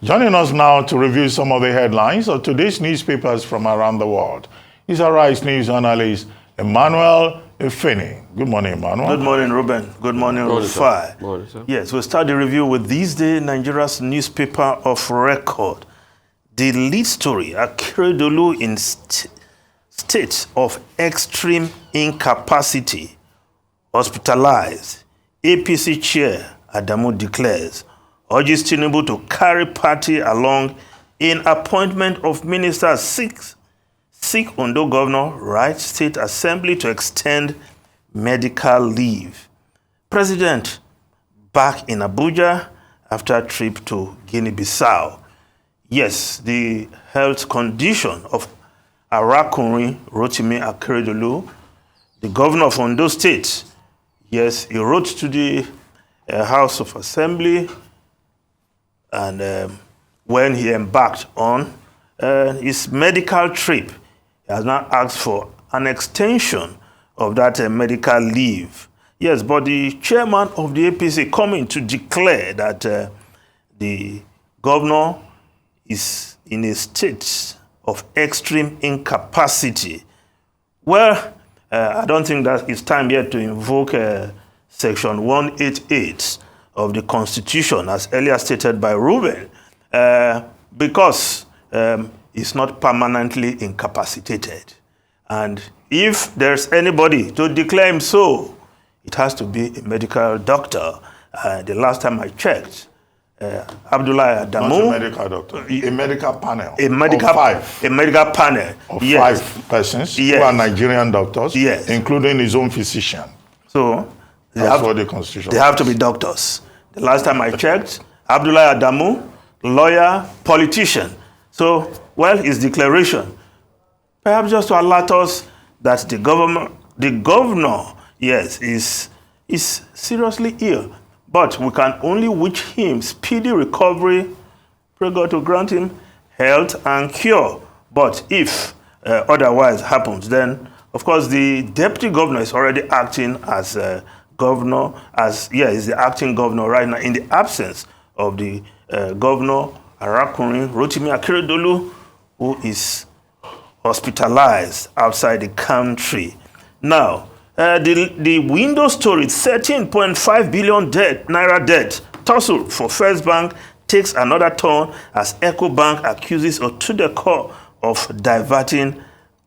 Joining us now to review some of the headlines of today's newspapers from around the world is our Rise News analyst, Emmanuel Efeni. Good morning, Emmanuel. Good morning, Ruben. Good morning, Rufai. Yes, we'll start the review with This Day, Nigeria's newspaper of record. The lead story, Akeredolu in state of extreme incapacity, hospitalized. APC chair, Adamu declares, urges Tinubu to carry party along in appointment of ministers. Seek Ondo Governor, right State Assembly to extend medical leave. President back in Abuja after a trip to Guinea-Bissau. Yes, the health condition of Arakunrin Rotimi Akeredolu, the governor of Ondo State. Yes, he wrote to the House of Assembly, and when he embarked on his medical trip, he has now asked for an extension of that medical leave. Yes, but the chairman of the APC coming to declare that the governor is in a state of extreme incapacity. Well, I don't think that it's time yet to invoke Section 188 of the Constitution, as earlier stated by Ruben, because he's not permanently incapacitated. And if there's anybody to declare him so, it has to be a medical doctor. The last time I checked, Abdullah Adamu. Not a medical doctor, a medical panel. A medical panel of yes. 5 persons yes. who are Nigerian doctors, yes. including his own physician. So that's what the Constitution They have to be doctors. The last time I checked, Abdullah Adamu, lawyer, politician. So, well, his declaration, perhaps just to alert us that the governor, yes, is seriously ill. But we can only wish him speedy recovery, pray God to grant him health and cure. But if otherwise happens, then, of course, the deputy governor is already acting as governor, is the acting governor right now in the absence of the governor, Arakunrin Rotimi Akeredolu, who is hospitalized outside the country. Now, the window story, 13.5 billion naira debt tussle for First Bank takes another turn as EcoBank accuses Otudeco of diverting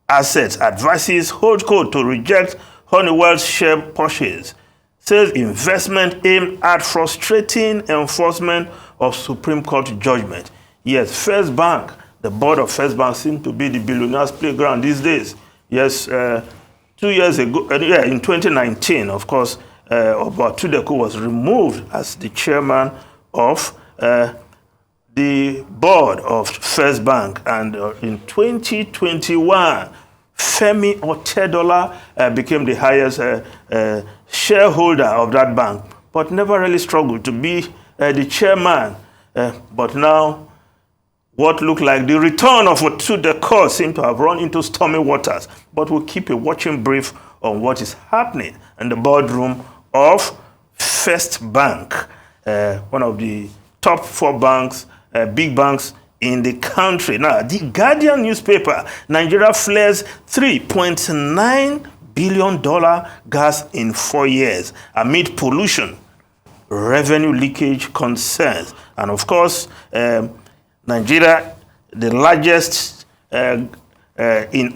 assets, advises Holdco to reject Honeywell's share purchase, says investment aimed at frustrating enforcement of Supreme Court judgment. Yes, First Bank, the board of First Bank seems to be the billionaires' playground these days. Yes, 2 years ago, in 2019, of course, Otudeco was removed as the chairman of the board of First Bank. And in 2021, Femi Otedola became the highest shareholder of that bank, but never really struggled to be the chairman. But now, what looked like the return of Otudeco seemed to have run into stormy waters. But we'll keep a watching brief on what is happening in the boardroom of First Bank, one of the top 4 banks, big banks in the country. Now, the Guardian newspaper, Nigeria flares $3.9 billion gas in 4 years amid pollution, revenue leakage concerns. And of course, Nigeria, the largest in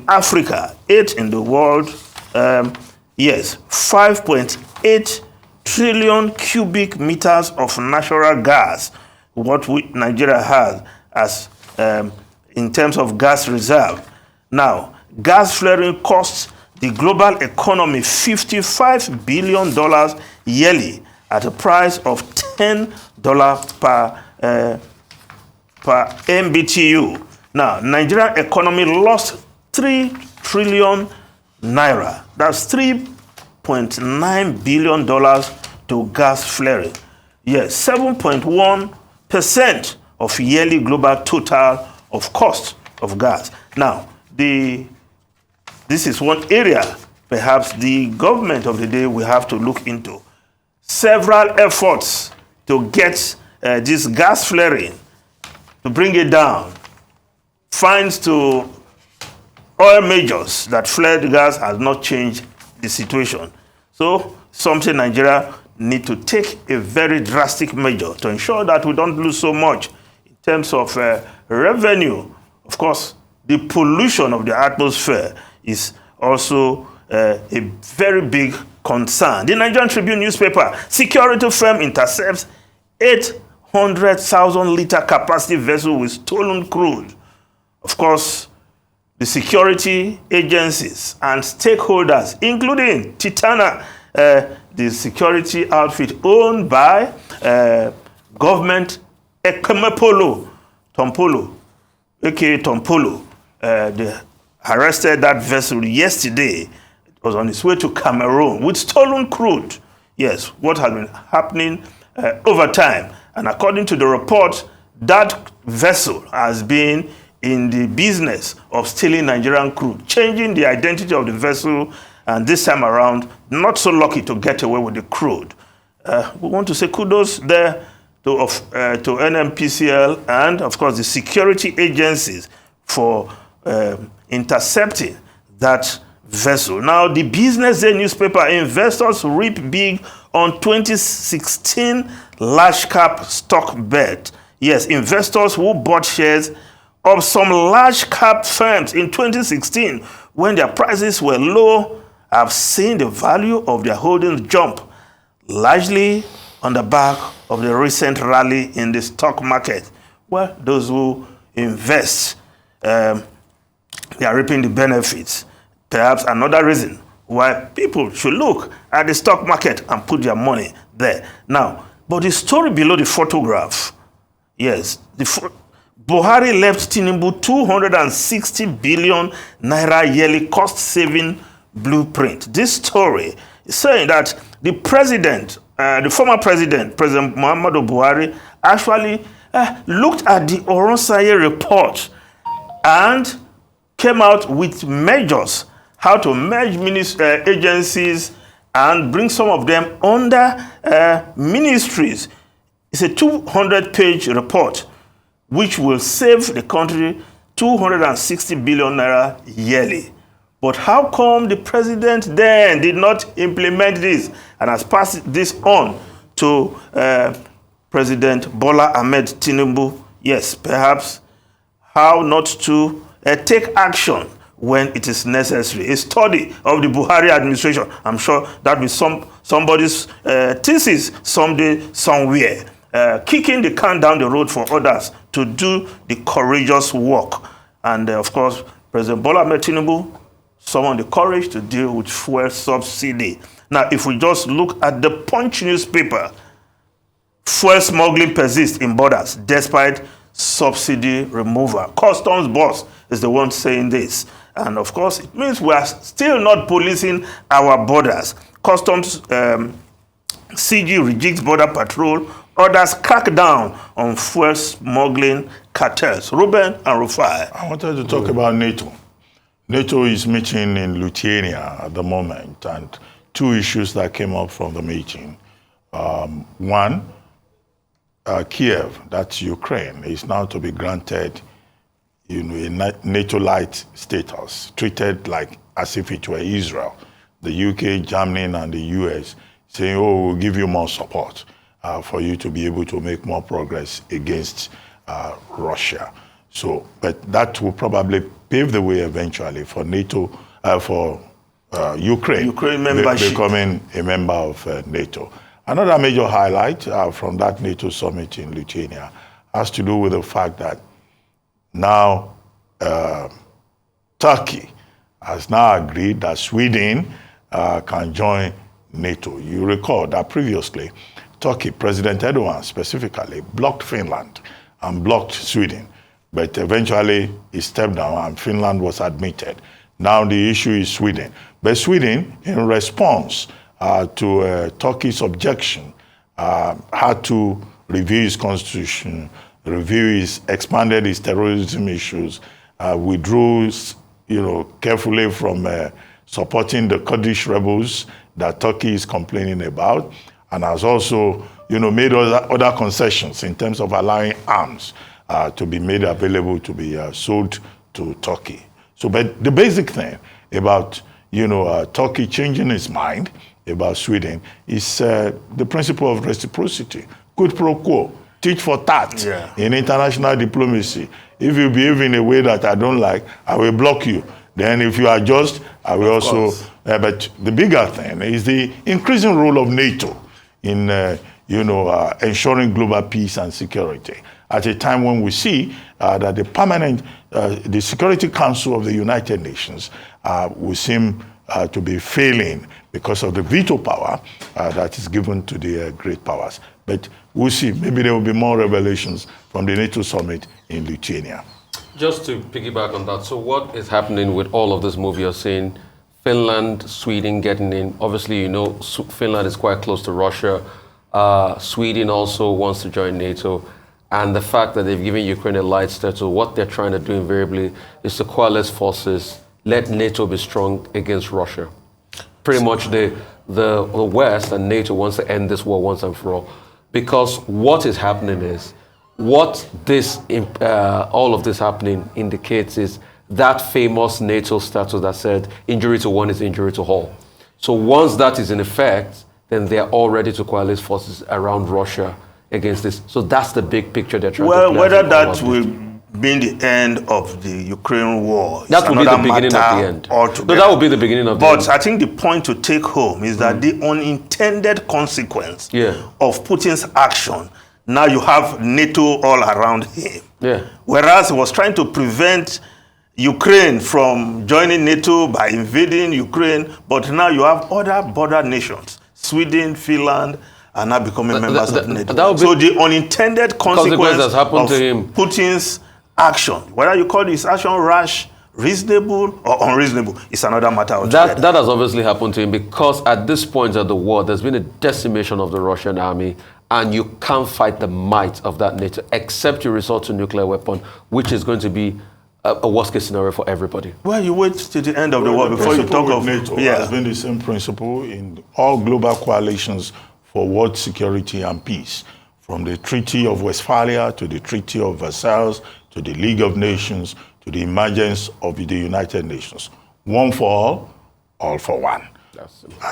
Africa, 8th in the world, 5.8 trillion cubic meters of natural gas, what Nigeria has as in terms of gas reserve. Now, gas flaring costs the global economy $55 billion yearly at a price of $10 per MBTU. Now, Nigerian economy lost 3 trillion naira. That's $3.9 billion to gas flaring. Yes, 7.1% of yearly global total of cost of gas. Now, this is one area perhaps the government of the day will have to look into. Several efforts to get this gas flaring to bring it down. Fines to oil majors that fled gas has not changed the situation. So something Nigeria need to take a very drastic measure to ensure that we don't lose so much in terms of revenue. Of course, the pollution of the atmosphere is also a very big concern. The Nigerian Tribune newspaper, security firm intercepts 800,000 liter capacity vessel with stolen crude. Of course, the security agencies and stakeholders, including Titana, the security outfit owned by government Ekemepolo, Tompolo, aka Tompolo, they arrested that vessel yesterday. It was on its way to Cameroon with stolen crude. Yes, what has been happening over time. And according to the report, that vessel has been in the business of stealing Nigerian crude, changing the identity of the vessel, and this time around, not so lucky to get away with the crude. We want to say kudos there to NMPCL and, of course, the security agencies for intercepting that vessel. Now, the Business Day newspaper, investors reap big on 2016 large cap stock bet. Yes, investors who bought shares of some large cap firms in 2016 when their prices were low have seen the value of their holdings jump, largely on the back of the recent rally in the stock market. Well, those who invest, they are reaping the benefits. Perhaps another reason why people should look at the stock market and put their money there. Now, but the story below the photograph, yes, Buhari left Tinubu 260 billion naira yearly cost-saving blueprint. This story is saying that the president, the former president, President Muhammadu Buhari, actually looked at the Oronsaye report and came out with measures how to merge agencies and bring some of them under ministries. It's a 200-page report which will save the country 260 billion naira yearly. But how come the president then did not implement this and has passed this on to President Bola Ahmed Tinubu? Yes, perhaps how not to take action when it is necessary. A study of the Buhari administration. I'm sure that will be somebody's thesis someday, somewhere. Kicking the can down the road for others to do the courageous work. And of course, President Bola Ahmed Tinubu summoned the courage to deal with fuel subsidy. Now, if we just look at the Punch newspaper, fuel smuggling persists in borders despite subsidy removal. Customs boss is the one saying this. And of course, it means we are still not policing our borders. Customs CG rejects border patrol. Others crack down on fuel smuggling cartels. Ruben and Rufai. I wanted to talk about NATO. NATO is meeting in Lithuania at the moment, and two issues that came up from the meeting. One, Kiev, that's Ukraine, is now to be granted a NATO-light status, treated like as if it were Israel. The UK, Germany, and the US saying, oh, we'll give you more support for you to be able to make more progress against Russia. So, but that will probably pave the way eventually for NATO, for Ukraine becoming a member of NATO. Another major highlight from that NATO summit in Lithuania has to do with the fact that now Turkey has now agreed that Sweden can join NATO. You recall that previously, Turkey, President Erdogan specifically, blocked Finland and blocked Sweden. But eventually, he stepped down and Finland was admitted. Now the issue is Sweden. But Sweden, in response to Turkey's objection, had to review his constitution, expanded his terrorism issues, withdrew, carefully from supporting the Kurdish rebels that Turkey is complaining about, and has also, made other concessions in terms of allowing arms to be made available to be sold to Turkey. So, but the basic thing about, Turkey changing its mind about Sweden is the principle of reciprocity, quid pro quo, tit for tat in international diplomacy. If you behave in a way that I don't like, I will block you. Then if you are just, I will also, but the bigger thing is the increasing role of NATO in, ensuring global peace and security. At a time when we see that the Security Council of the United Nations will seem to be failing because of the veto power that is given to the great powers. But we'll see, maybe there will be more revelations from the NATO summit in Lithuania. Just to piggyback on that, so what is happening with all of this move you're seeing? Finland, Sweden getting in. Obviously, Finland is quite close to Russia. Sweden also wants to join NATO. And the fact that they've given Ukraine a light start, so what they're trying to do invariably is to coalesce forces, let NATO be strong against Russia. Pretty much the West and NATO wants to end this war once and for all. Because what is happening is, what all of this happening indicates is that famous NATO status that said injury to one is injury to all. So once that is in effect, then they are all ready to coalesce forces around Russia against this. So that's the big picture they're trying to play. Well, whether that will be the end of the Ukraine war, that will be the beginning of the end. Altogether. No, that will be the beginning of the end. But I think the point to take home is that the unintended consequence of Putin's action, now you have NATO all around him. Whereas he was trying to prevent Ukraine from joining NATO by invading Ukraine, but now you have other border nations, Sweden, Finland, are now becoming members of NATO. So the unintended consequence of Putin's action, whether you call this action rash, reasonable or unreasonable, is another matter altogether. That has obviously happened to him because at this point of the war, there's been a decimation of the Russian army, and you can't fight the might of that NATO except you resort to nuclear weapon, which is going to be a worst-case scenario for everybody. Well, you wait till the end of the war before you talk of NATO. Has been the same principle in all global coalitions for world security and peace, from the Treaty of Westphalia to the Treaty of Versailles to the League of Nations to the emergence of the United Nations. One for all for one.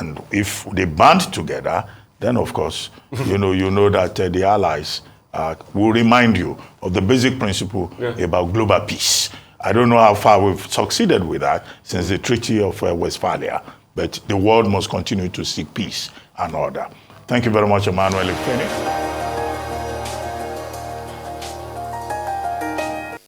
And if they band together, then of course, you know that the allies will remind you of the basic principle about global peace. I don't know how far we've succeeded with that since the Treaty of Westphalia, but the world must continue to seek peace and order. Thank you very much, Emmanuel Ifeni.